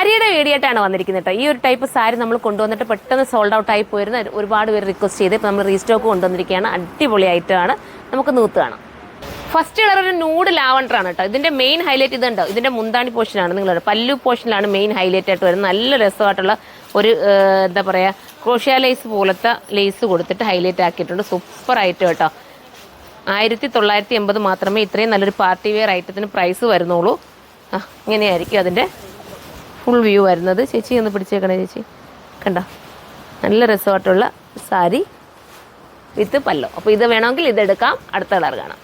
സാരിയുടെ വീഡിയോട്ടാണ് വന്നിരിക്കുന്നത് കേട്ടോ. ഈ ഒരു ടൈപ്പ് സാരി നമ്മൾ കൊണ്ടുവന്നിട്ട് പെട്ടെന്ന് സോൾഡ് ഔട്ട് ആയി പോയിരുന്ന ഒരുപാട് പേര് റിക്വസ്റ്റ് ചെയ്ത് ഇപ്പോൾ നമ്മൾ റീസ്റ്റോക്ക് കൊണ്ടുവന്നിരിക്കുകയാണ്. അടിപൊളി ഐറ്റമാണ്. നമുക്ക് നൂത്ത് കാണാം. ഫസ്റ്റ് കളർ ഒരു നൂഡ് ലാവണ്ടർ ആണ് കേട്ടോ. ഇതിന്റെ മെയിൻ ഹൈലൈറ്റ് ഇതുണ്ടോ, ഇതിന്റെ മുന്താണി പോർഷനാണ്. നിങ്ങൾ പല്ലു പോർഷനിലാണ് മെയിൻ ഹൈലൈറ്റ് ആയിട്ട് വരുന്നത്. നല്ല രസമായിട്ടുള്ള ഒരു എന്താ പറയുക ക്രോഷ്യ ലേസ് പോലത്തെ ലേസ് കൊടുത്തിട്ട് ഹൈലൈറ്റ് ആക്കിയിട്ടുണ്ട്. സൂപ്പർ ഐറ്റം കേട്ടോ. 1980 മാത്രമേ ഇത്രയും നല്ലൊരു പാർട്ടി വെയർ ഐറ്റത്തിന് പ്രൈസ് വരുന്നുള്ളൂ. ഇങ്ങനെയായിരിക്കും അതിൻ്റെ ഫുൾ വ്യൂ വരുന്നത്. ചേച്ചി ഒന്ന് പിടിച്ചേക്കണേ ചേച്ചി, കണ്ടോ നല്ല രസമായിട്ടുള്ള സാരി വിത്ത് പല്ലോ. അപ്പോൾ ഇത് വേണമെങ്കിൽ ഇതെടുക്കാം. അടുത്ത കളർ കാണാം.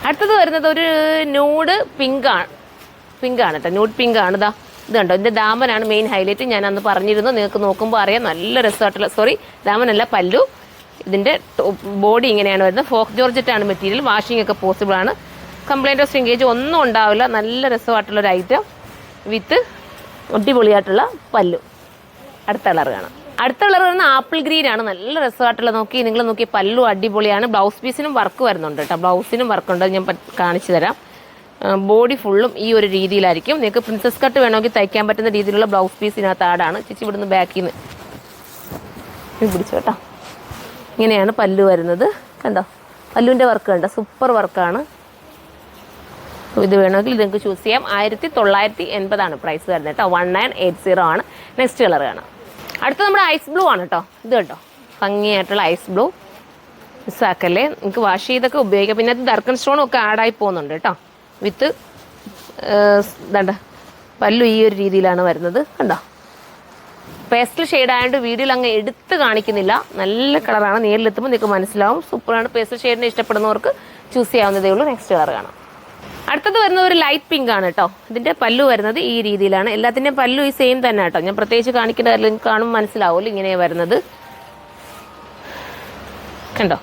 അടുത്തത് വരുന്നത് ഒരു ന്യൂഡ് പിങ്കാണ് കേട്ടോ. ന്യൂഡ് പിങ്ക് ആണ്. ഇത് കണ്ടോ, ഇതിൻ്റെ ദാമനാണ് മെയിൻ ഹൈലൈറ്റ്. ഞാൻ അന്ന് പറഞ്ഞിരുന്നു, നിങ്ങൾക്ക് നോക്കുമ്പോൾ അറിയാം നല്ല രസമായിട്ടുള്ള ദാമനല്ല പല്ലു. ഇതിൻ്റെ ബോഡി ഇങ്ങനെയാണ് വരുന്നത്. ഫോക്ക് ജോർജറ്റാണ് മെറ്റീരിയൽ. വാഷിംഗ് ഒക്കെ പോസിബിൾ ആണ്. കംപ്ലൈൻറ്റോ സ്ട്രിങ്കേജ് ഒന്നും ഉണ്ടാവില്ല. നല്ല രസമായിട്ടുള്ളൊരു ഐറ്റം വിത്ത് അടിപൊളിയായിട്ടുള്ള പല്ലു. അടുത്ത കളർ കാണാം. അടുത്ത കളർ വരുന്ന ആപ്പിൾ ഗ്രീൻ ആണ്. നല്ല രസമായിട്ടുള്ള നിങ്ങൾ നോക്കി പല്ലു അടിപൊളിയാണ്. ബ്ലൗസ് പീസിനും വർക്ക് വരുന്നുണ്ട് കേട്ടോ. ബ്ലൗസിനും വർക്കുണ്ട്. ഞാൻ കാണിച്ചു തരാം. ബോഡി ഫുള്ളും ഈ ഒരു രീതിയിലായിരിക്കും. നിങ്ങൾക്ക് പ്രിൻസസ് കട്ട് വേണമെങ്കിൽ തയ്ക്കാൻ പറ്റുന്ന രീതിയിലുള്ള ബ്ലൗസ് പീസിനകത്ത് ആടാണ്. ചേച്ചി ഇവിടുന്ന് ബാക്കിൽ നിന്ന് പിടിച്ചു കേട്ടോ. ഇങ്ങനെയാണ് പല്ലു വരുന്നത്. കണ്ടോ പല്ലുവിൻ്റെ വർക്ക് കണ്ടോ, സൂപ്പർ വർക്കാണ്. ഇത് വേണമെങ്കിൽ നിങ്ങൾക്ക് ചൂസ് ചെയ്യാം. 1980 പ്രൈസ് വരുന്നത് കേട്ടോ. 1980 ആണ്. നെക്സ്റ്റ് കളർ കാണാം. അടുത്ത നമ്മുടെ ഐസ് ബ്ലൂ ആണ് കേട്ടോ. ഇത് കേട്ടോ ഭംഗിയായിട്ടുള്ള ഐസ് ബ്ലൂ. മിസ്സാക്കല്ലേ, നിങ്ങൾക്ക് വാഷ് ചെയ്തൊക്കെ ഉപയോഗിക്കാം. പിന്നെ അത് ദർക്കൻ സ്റ്റോണും ഒക്കെ ആഡായി പോകുന്നുണ്ട് കേട്ടോ. വിത്ത് ഇതാണ്ട പല്ലു ഈ ഒരു രീതിയിലാണ് വരുന്നത്. കണ്ടോ പേസ്റ്റൽ ഷെയ്ഡ് ആയതുകൊണ്ട് വീഡിയോയിൽ അങ്ങ് എടുത്ത് കാണിക്കുന്നില്ല. നല്ല കളറാണ്. നേരിലെത്തുമ്പോൾ നിങ്ങൾക്ക് മനസ്സിലാവും. സൂപ്പറാണ്. പേസ്റ്റൽ ഷെയ്ഡിനെ ഇഷ്ടപ്പെടുന്നവർക്ക് ചൂസ് ചെയ്യാവുന്നതേ ഉള്ളൂ. നെക്സ്റ്റ് കളർ കാണാം. അടുത്തത് വരുന്നത് ഒരു ലൈറ്റ് പിങ്ക് ആണ് കേട്ടോ. ഇതിൻ്റെ പല്ലു വരുന്നത് ഈ രീതിയിലാണ്. എല്ലാത്തിൻ്റെയും പല്ലു ഈ സെയിം തന്നെ കേട്ടോ. ഞാൻ പ്രത്യേകിച്ച് കാണിക്കേണ്ട കാണുമ്പോൾ മനസ്സിലാവുമല്ലോ. ഇങ്ങനെയാണ് വരുന്നത്. കണ്ടോ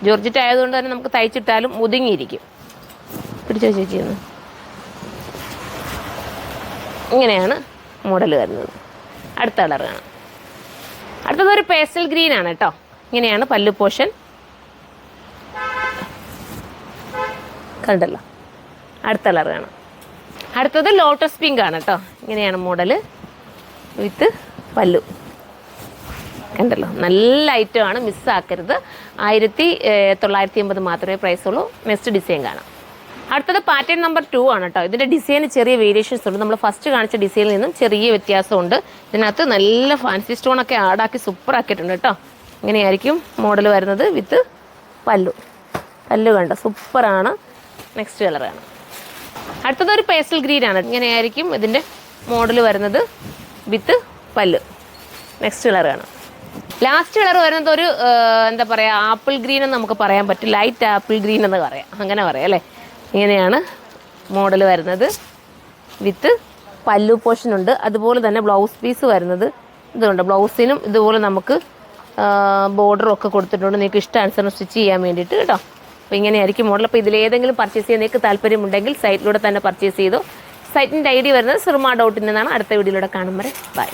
ജോർജറ്റ് ആയതുകൊണ്ട് തന്നെ നമുക്ക് തയ്ച്ചിട്ടാലും ഒതുങ്ങിയിരിക്കും. പിടിച്ചോ ചേച്ചിന്ന്. ഇങ്ങനെയാണ് മോഡൽ വരുന്നത്. അടുത്ത കളർ കാണാം. അടുത്തത് ഒരു പേസ്റ്റൽ ഗ്രീൻ ആണ് കേട്ടോ. ഇങ്ങനെയാണ് പല്ലു പോർഷൻ. കണ്ടല്ലോ. അടുത്ത കളർ കാണാം. അടുത്തത് ലോട്ടസ് പിങ്ക് ആണ് കേട്ടോ. ഇങ്ങനെയാണ് മോഡൽ വിത്ത് പല്ലു. കണ്ടല്ലോ നല്ല ഐറ്റമാണ്. മിസ്സാക്കരുത്. 1980 മാത്രമേ പ്രൈസ് ഉള്ളൂ. നെക്സ്റ്റ് ഡിസൈൻ കാണാം. അടുത്തത് പാറ്റേൺ നമ്പർ 2 ആണ് കേട്ടോ. ഇതിൻ്റെ ഡിസൈന് ചെറിയ വേരിയേഷൻസ് ഉണ്ട്. നമ്മൾ ഫസ്റ്റ് കാണിച്ച ഡിസൈനിൽ നിന്നും ചെറിയ വ്യത്യാസമുണ്ട്. ഇതിനകത്ത് നല്ല ഫാൻസി സ്റ്റോണൊക്കെ ആഡാക്കി സൂപ്പർ ആക്കിയിട്ടുണ്ട് കേട്ടോ. ഇങ്ങനെയായിരിക്കും മോഡൽ വരുന്നത് വിത്ത് പല്ലു. പല്ലു കണ്ടോ സൂപ്പറാണ്. നെക്സ്റ്റ് കളറാണ്. അടുത്തത് ഒരു പേസ്റ്റൽ ഗ്രീൻ ആണ്. ഇങ്ങനെയായിരിക്കും ഇതിൻ്റെ മോഡൽ വരുന്നത് വിത്ത് പല്ലു. നെക്സ്റ്റ് കളറാണ്. ലാസ്റ്റ് കളർ വരുന്നത് ഒരു എന്താ പറയുക ആപ്പിൾ ഗ്രീൻ എന്ന് നമുക്ക് പറയാൻ പറ്റും. ലൈറ്റ് ആപ്പിൾ ഗ്രീൻ എന്ന് പറയാം. അങ്ങനെ പറയാം അല്ലേ. ഇങ്ങനെയാണ് മോഡൽ വരുന്നത് വിത്ത് പല്ലു പോർഷൻ ഉണ്ട്. അതുപോലെ തന്നെ ബ്ലൗസ് പീസ് വരുന്നത് ഇതുണ്ട്. ബ്ലൗസിനും ഇതുപോലെ നമുക്ക് ബോർഡറും ഒക്കെ കൊടുത്തിട്ടുണ്ട്. നിങ്ങൾക്ക് ഇഷ്ടാനുസരണം സ്റ്റിച്ച് ചെയ്യാൻ വേണ്ടിയിട്ട് കേട്ടോ. അപ്പോൾ ഇങ്ങനെയായിരിക്കും മോഡൽ. അപ്പോൾ ഇതിലേതെങ്കിലും പർച്ചേസ് ചെയ്യാൻ നിങ്ങൾക്ക് താല്പര്യമുണ്ടെങ്കിൽ സൈറ്റിലൂടെ തന്നെ പർച്ചേസ് ചെയ്തോ. സൈറ്റിൻ്റെ ID വരുന്നത് surma.in എന്നാണ്. അടുത്ത വീഡിയോയിലൂടെ കാണും വരെ ബൈ.